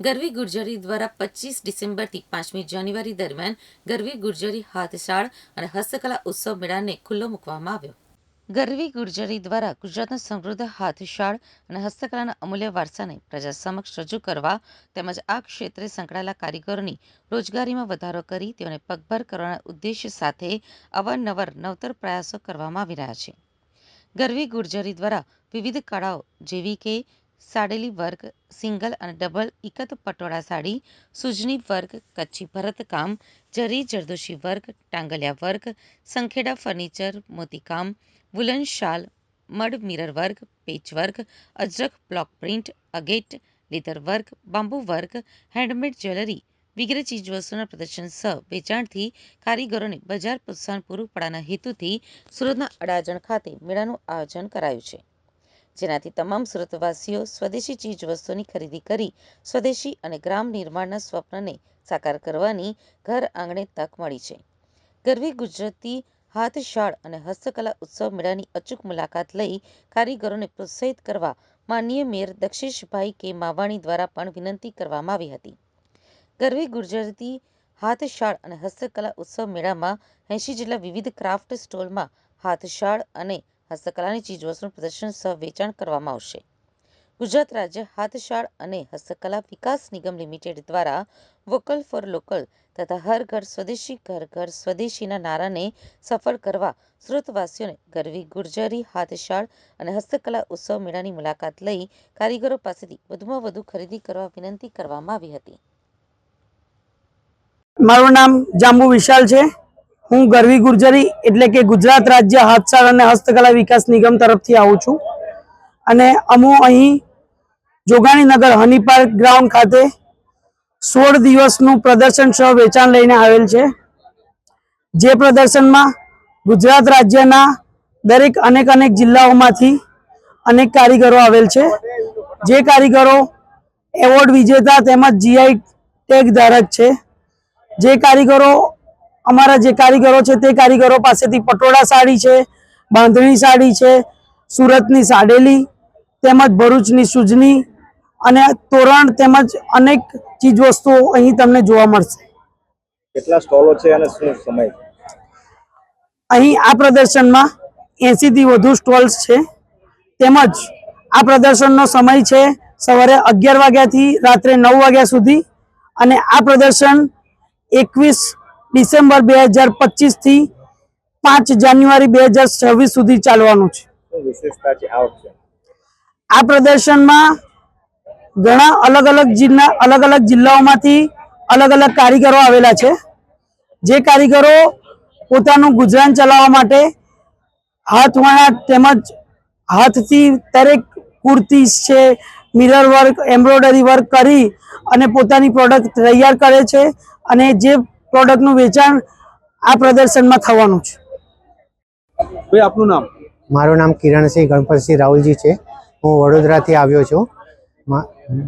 ગરવી ગુર્જરી દ્વારા 25 ડિસેમ્બરથી 5મી જાન્યુઆરી દરમિયાન ગરવી ગુર્જરી હાથશાળ અને હસ્તકલા ઉત્સવ મેળાને ખુલ્લો મૂકવામાં આવ્યો. ગરવી ગુર્જરી દ્વારા ગુજરાતના સમૃદ્ધ હાથશાળ અને હસ્તકલાના અમૂલ્ય વારસાને પ્રજા સમક્ષ રજૂ કરવા તેમજ આ ક્ષેત્રે સંકળાયેલા કારીગરોની રોજગારીમાં વધારો કરી તેઓને પગભર કરવાના ઉદ્દેશ્ય સાથે અવારનવાર નવતર પ્રયાસો કરવામાં આવી રહ્યા છે. ગરવી ગુર્જરી દ્વારા વિવિધ કળાઓ જેવી કે સાડેલી વર્ક, સિંગલ અને ડબલ ઇકત પટોળા સાડી, સુજની વર્ક, કચ્છી ભરતકામ, zari zardozi work, Tangaliya work, Sankheda furniture, મોતીકામ, woollen shawl, mud mirror work, patch work, Ajrakh block print, agate, leather work, bamboo work, handmade jewellery વગેરે ચીજવસ્તુઓના પ્રદર્શન સહ વેચાણથી કારીગરોને બજાર પ્રોત્સાહન પૂરું પાડવાના હેતુથી સુરતના અડાજણ ખાતે મેળાનું આયોજન કરાયું છે, જેનાથી તમામ સુરતવાસીઓ સ્વદેશી ચીજવસ્તુઓની ખરીદી કરી સ્વદેશી અને ગ્રામ નિર્માણના સ્વપ્નને સાકાર કરવાની ઘર આંગણે તક મળી છે. ગરવી ગુજરાતી હાથશાળ અને હસ્તકલા ઉત્સવ મેળાની અચૂક મુલાકાત લઈ કારીગરોને પ્રોત્સાહિત કરવા માનનીય મેયર દક્ષેશભાઈ કે માવાણી દ્વારા પણ વિનંતી કરવામાં આવી હતી. ગરવી ગુજરાતી હાથશાળ અને હસ્તકલા ઉત્સવ મેળામાં 80 જેટલા વિવિધ ક્રાફ્ટ સ્ટોલમાં હાથશાળ અને હસ્તકલાની ચીજવસ્તુનું પ્રદર્શન સહ વેચાણ કરવામાં આવશે. ગુજરાત રાજ્ય હાથશાળ અને હસ્તકલા વિકાસ નિગમ લિમિટેડ દ્વારા વોકલ ફોર લોકલ તથા હર ઘર સ્વદેશી ઘર ઘર સ્વદેશીના નારાને સફળ કરવા સુરતવાસીઓને ગરવી ગુર્જરી હાથશાળ અને હસ્તકલા ઉત્સવ મેળાની મુલાકાત લઈ કારીગરો પાસેથી વધુમાં વધુ ખરીદી કરવા વિનંતી કરવામાં આવી હતી. મારું નામ જાંબુ વિશાલ છે. હું ગરવી ગુર્જરી એટલે કે ગુજરાત રાજ્ય હાથશાળ અને હસ્તકલા વિકાસ નિગમ તરફથી આવું છું અને અમો અહીં જોગાણીનગર હની પાર્ક ગ્રાઉન્ડ ખાતે 16 દિવસનું પ્રદર્શન સહ વેચાણ લઈને આવેલ છે. જે પ્રદર્શનમાં ગુજરાત રાજ્યના દરેક અનેક જિલ્લાઓમાંથી અનેક કારીગરો આવેલ છે. જે કારીગરો એવોર્ડ વિજેતા તેમજ જીઆઈ ટેગ ધારક છે. જે કારીગરો અમારા જે કારીગરો છે તે કારીગરો પાસેથી પટોળા સાડી છે, બાંધણી સાડી છે, સુરતની સાડેલી તેમજ ભરૂચની સુજની અને તોરણ તેમજ અનેક ચીજ વસ્તુઓ અહીં તમને જોવા મળશે. કેટલા સ્ટોલો છે અને શું સમય? અહીં આ પ્રદર્શનમાં 80 થી વધુ સ્ટોલ્સ છે. તેમજ આ પ્રદર્શનનો સમય છે સવારે 11 વાગ્યાથી રાત્રે 9 વાગ્યા સુધી અને આ પ્રદર્શન 21 ડિસેમ્બર 2025 થી 5 જાન્યુઆરી 2026 સુધી ચાલવાનું છે. શું વિશેષતા છે આ વખતે? આ પ્રદર્શનમાં ઘણા અલગ અલગ જિલ્લાઓમાંથી અલગ કારીગરો આવેલા છે. જે કારીગરો પોતાનું ગુજરાન ચલાવવા માટે હાથવણાટ તેમજ હાથથી દરેક કુર્તી છે, મિરર વર્ક, એમ્બ્રોઇડરી વર્ક કરી અને પોતાની પ્રોડક્ટ તૈયાર કરે છે અને જે પ્રોડક્ટનું વેચાણ આ પ્રદર્શનમાં થવાનું છે. ભાઈ આપનું નામ? મારું નામ કિરણસિંહ ગણપતસિંહ રાહુલજી છે. હું વડોદરાથી આવ્યો છું.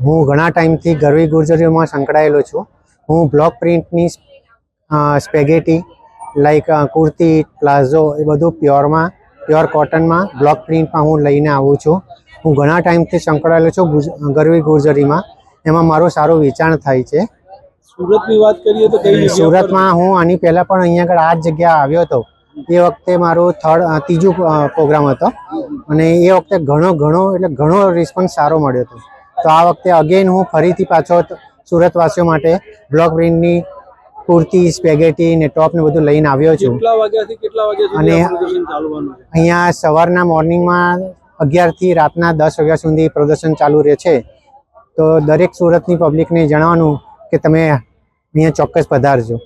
હું ઘણા ટાઈમથી ગરવી ગુર્જરીમાં સંકળાયેલો છું. હું બ્લોક પ્રિન્ટની સ્પેગેટી લાઈક કુર્તી, પ્લાઝો એ બધું પ્યોર કોટનમાં બ્લોક પ્રિન્ટમાં હું લઈને આવું છું. હું ઘણા ટાઈમથી સંકળાયેલો છું ગરવી ગુર્જરીમાં. એમાં મારું સારું વેચાણ થાય છે. સુરતની વાત કરીએ તો સુરતમાં હું આની પહેલાં પણ અહીંયા આગળ આ જ જગ્યા આવ્યો હતો. એ વખતે મારું ત્રીજું પ્રોગ્રામ હતો અને એ વખતે ઘણો રિસ્પોન્સ સારો મળ્યો હતો. તો આ વખતે અગેન હું ફરીથી પાછો સુરતવાસીઓ માટે બ્લોક પ્રિન્ટની કુર્તી, સ્પેગેટી ને ટોપ ને બધું લઈને આવ્યો છું. કેટલા વાગ્યાથી કેટલા વાગ્યા સુધી અને પ્રદર્શન ચાલવાનું છે? અહીંયા સવારના મોર્નિંગમાં 11 થી રાતના 10 વાગ્યા સુધી પ્રદર્શન ચાલુ રહે છે. તો દરેક સુરતની પબ્લિકને જણાવવાનું કે તમે અહીંયા ચોક્કસ પધારજો.